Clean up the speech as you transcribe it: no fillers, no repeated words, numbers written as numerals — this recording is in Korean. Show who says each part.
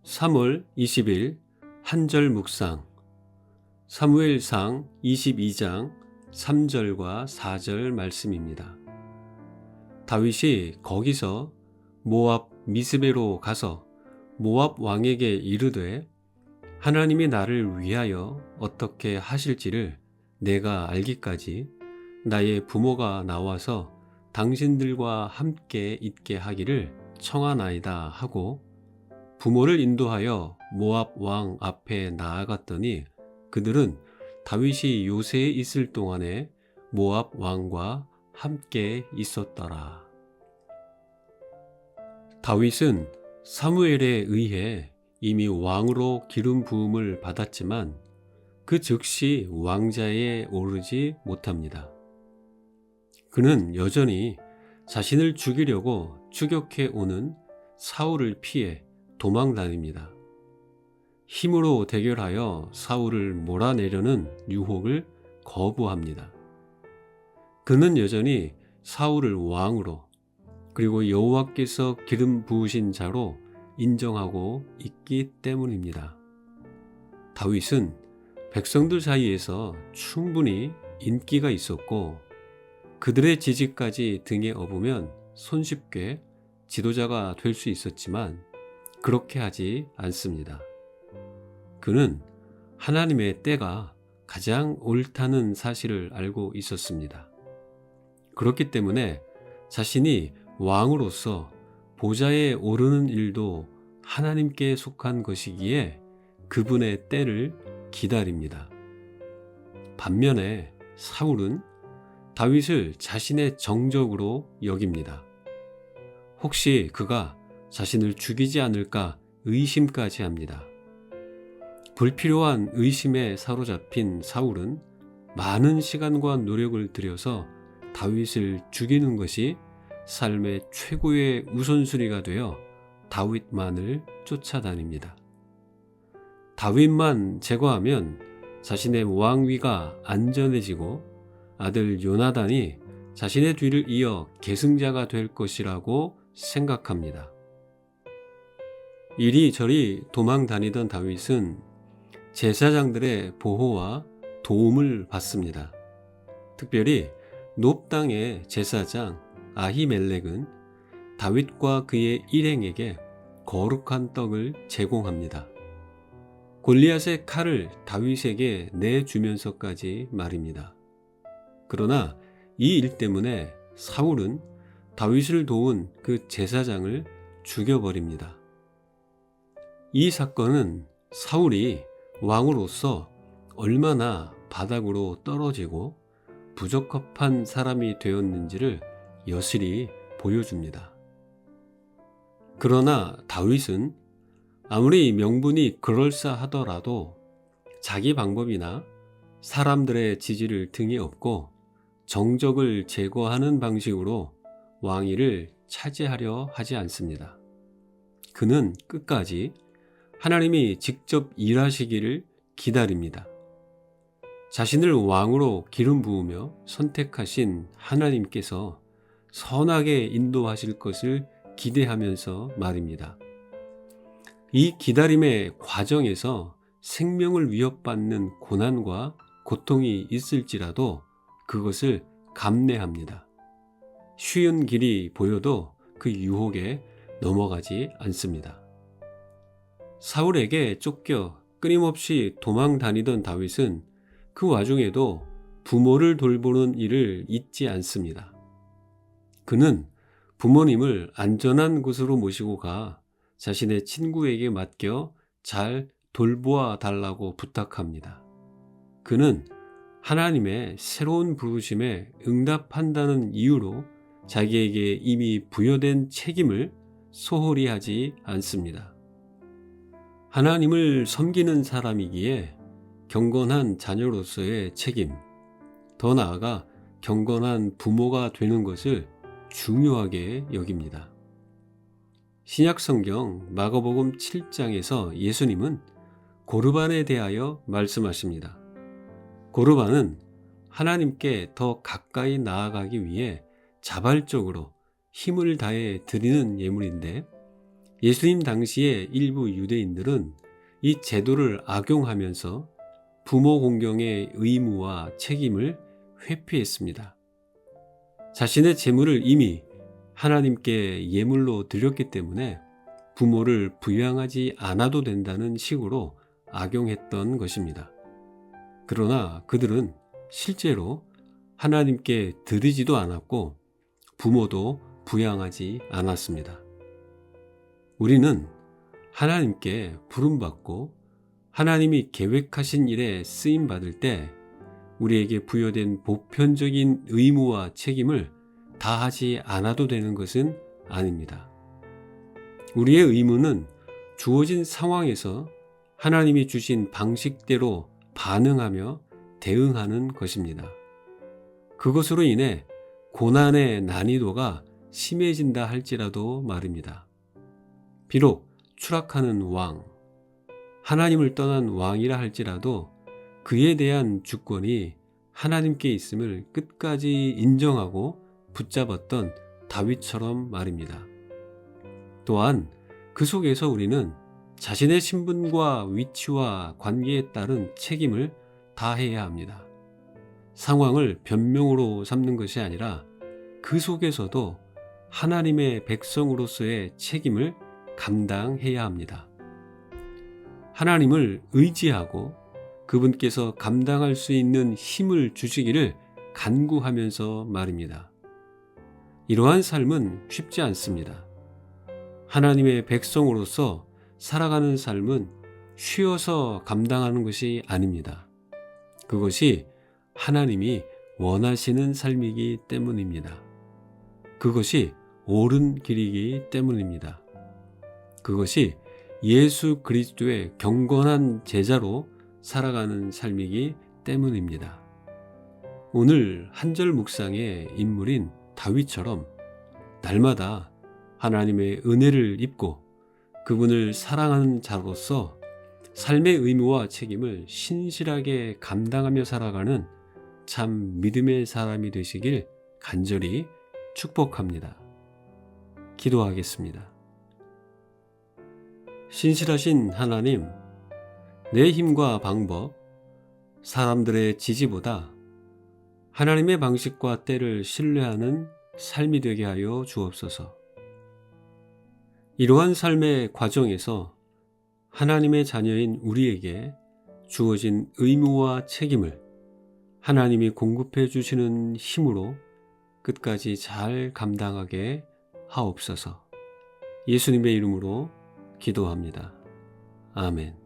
Speaker 1: 3월 20일 한절 묵상 사무엘상 22장 3절과 4절 말씀입니다. 다윗이 거기서 모압 미스베로 가서 모압 왕에게 이르되 하나님이 나를 위하여 어떻게 하실지를 내가 알기까지 나의 부모가 나와서 당신들과 함께 있게 하기를 청하나이다 하고 부모를 인도하여 모압 왕 앞에 나아갔더니 그들은 다윗이 요새에 있을 동안에 모압 왕과 함께 있었더라. 다윗은 사무엘에 의해 이미 왕으로 기름 부음을 받았지만 그 즉시 왕자에 오르지 못합니다. 그는 여전히 자신을 죽이려고 추격해 오는 사울을 피해 도망 다닙니다. 힘으로 대결하여 사울을 몰아내려는 유혹을 거부합니다. 그는 여전히 사울을 왕으로 그리고 여호와께서 기름 부으신 자로 인정하고 있기 때문입니다. 다윗은 백성들 사이에서 충분히 인기가 있었고 그들의 지지까지 등에 업으면 손쉽게 지도자가 될 수 있었지만 그렇게 하지 않습니다. 그는 하나님의 때가 가장 옳다는 사실을 알고 있었습니다. 그렇기 때문에 자신이 왕으로서 보좌에 오르는 일도 하나님께 속한 것이기에 그분의 때를 기다립니다. 반면에 사울은 다윗을 자신의 정적으로 여깁니다. 혹시 그가 자신을 죽이지 않을까 의심까지 합니다. 불필요한 의심에 사로잡힌 사울은 많은 시간과 노력을 들여서 다윗을 죽이는 것이 삶의 최고의 우선순위가 되어 다윗만을 쫓아다닙니다. 다윗만 제거하면 자신의 왕위가 안전해지고 아들 요나단이 자신의 뒤를 이어 계승자가 될 것이라고 생각합니다. 이리저리 도망 다니던 다윗은 제사장들의 보호와 도움을 받습니다. 특별히 놉 땅의 제사장 아히멜렉은 다윗과 그의 일행에게 거룩한 떡을 제공합니다. 골리앗의 칼을 다윗에게 내주면서까지 말입니다. 그러나 이 일 때문에 사울은 다윗을 도운 그 제사장을 죽여버립니다. 이 사건은 사울이 왕으로서 얼마나 바닥으로 떨어지고 부적합한 사람이 되었는지를 여실히 보여줍니다. 그러나 다윗은 아무리 명분이 그럴싸하더라도 자기 방법이나 사람들의 지지를 등에 업고 정적을 제거하는 방식으로 왕위를 차지하려 하지 않습니다. 그는 끝까지 하나님이 직접 일하시기를 기다립니다. 자신을 왕으로 기름 부으며 선택하신 하나님께서 선하게 인도하실 것을 기대하면서 말입니다. 이 기다림의 과정에서 생명을 위협받는 고난과 고통이 있을지라도 그것을 감내합니다. 쉬운 길이 보여도 그 유혹에 넘어가지 않습니다. 사울에게 쫓겨 끊임없이 도망 다니던 다윗은 그 와중에도 부모를 돌보는 일을 잊지 않습니다. 그는 부모님을 안전한 곳으로 모시고 가 자신의 친구에게 맡겨 잘 돌보아 달라고 부탁합니다. 그는 하나님의 새로운 부르심에 응답한다는 이유로 자기에게 이미 부여된 책임을 소홀히 하지 않습니다. 하나님을 섬기는 사람이기에 경건한 자녀로서의 책임, 더 나아가 경건한 부모가 되는 것을 중요하게 여깁니다. 신약성경 마가복음 7장에서 예수님은 고르반에 대하여 말씀하십니다. 고르반은 하나님께 더 가까이 나아가기 위해 자발적으로 힘을 다해 드리는 예물인데 예수님 당시의 일부 유대인들은 이 제도를 악용하면서 부모 공경의 의무와 책임을 회피했습니다. 자신의 재물을 이미 하나님께 예물로 드렸기 때문에 부모를 부양하지 않아도 된다는 식으로 악용했던 것입니다. 그러나 그들은 실제로 하나님께 드리지도 않았고 부모도 부양하지 않았습니다. 우리는 하나님께 부름받고 하나님이 계획하신 일에 쓰임받을 때 우리에게 부여된 보편적인 의무와 책임을 다하지 않아도 되는 것은 아닙니다. 우리의 의무는 주어진 상황에서 하나님이 주신 방식대로 반응하며 대응하는 것입니다. 그것으로 인해 고난의 난이도가 심해진다 할지라도 말입니다. 비록 추락하는 왕, 하나님을 떠난 왕이라 할지라도 그에 대한 주권이 하나님께 있음을 끝까지 인정하고 붙잡았던 다윗처럼 말입니다. 또한 그 속에서 우리는 자신의 신분과 위치와 관계에 따른 책임을 다해야 합니다. 상황을 변명으로 삼는 것이 아니라 그 속에서도 하나님의 백성으로서의 책임을 감당해야 합니다. 하나님을 의지하고 그분께서 감당할 수 있는 힘을 주시기를 간구하면서 말입니다. 이러한 삶은 쉽지 않습니다. 하나님의 백성으로서 살아가는 삶은 쉬어서 감당하는 것이 아닙니다. 그것이 하나님이 원하시는 삶이기 때문입니다. 그것이 옳은 길이기 때문입니다. 그것이 예수 그리스도의 경건한 제자로 살아가는 삶이기 때문입니다. 오늘 한절 묵상의 인물인 다윗처럼 날마다 하나님의 은혜를 입고 그분을 사랑하는 자로서 삶의 의무와 책임을 신실하게 감당하며 살아가는 참 믿음의 사람이 되시길 간절히 축복합니다. 기도하겠습니다. 신실하신 하나님, 내 힘과 방법, 사람들의 지지보다 하나님의 방식과 때를 신뢰하는 삶이 되게 하여 주옵소서. 이러한 삶의 과정에서 하나님의 자녀인 우리에게 주어진 의무와 책임을 하나님이 공급해 주시는 힘으로 끝까지 잘 감당하게 하옵소서. 예수님의 이름으로 기도합니다. 아멘.